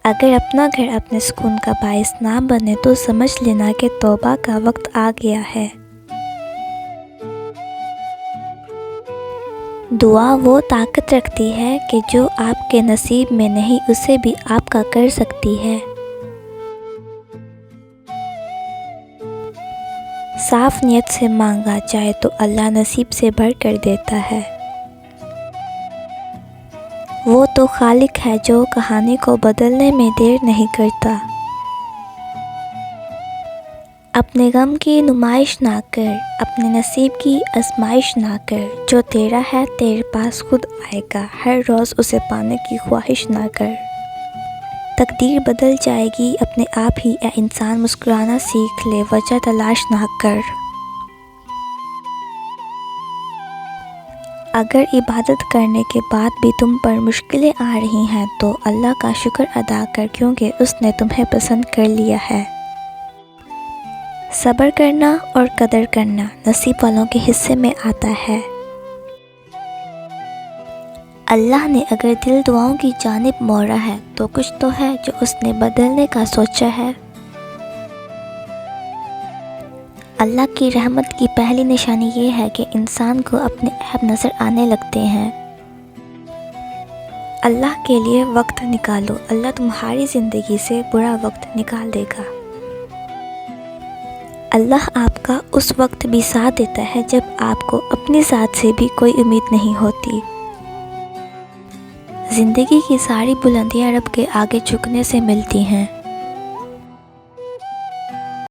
اگر اپنا گھر اپنے سکون کا باعث نہ بنے تو سمجھ لینا کہ توبہ کا وقت آ گیا ہے۔ دعا وہ طاقت رکھتی ہے کہ جو آپ کے نصیب میں نہیں اسے بھی آپ کا کر سکتی ہے۔ صاف نیت سے مانگا جائے تو اللہ نصیب سے بڑھ کر دیتا ہے۔ وہ تو خالق ہے جو کہانی کو بدلنے میں دیر نہیں کرتا۔ اپنے غم کی نمائش نہ کر، اپنے نصیب کی آزمائش نہ کر، جو تیرا ہے تیرے پاس خود آئے گا، ہر روز اسے پانے کی خواہش نہ کر۔ تقدیر بدل جائے گی اپنے آپ ہی، اے انسان مسکرانا سیکھ لے، وجہ تلاش نہ کر۔ اگر عبادت کرنے کے بعد بھی تم پر مشکلیں آ رہی ہیں تو اللہ کا شکر ادا کر، کیونکہ اس نے تمہیں پسند کر لیا ہے۔ صبر کرنا اور قدر کرنا نصیب والوں کے حصے میں آتا ہے۔ اللہ نے اگر دل دعاؤں کی جانب موڑا ہے تو کچھ تو ہے جو اس نے بدلنے کا سوچا ہے۔ اللہ کی رحمت کی پہلی نشانی یہ ہے کہ انسان کو اپنے عیب نظر آنے لگتے ہیں۔ اللہ کے لیے وقت نکالو، اللہ تمہاری زندگی سے برا وقت نکال دے گا۔ اللہ آپ کا اس وقت بھی ساتھ دیتا ہے جب آپ کو اپنی ذات سے بھی کوئی امید نہیں ہوتی۔ زندگی کی ساری بلندیاں رب کے آگے جھکنے سے ملتی ہیں۔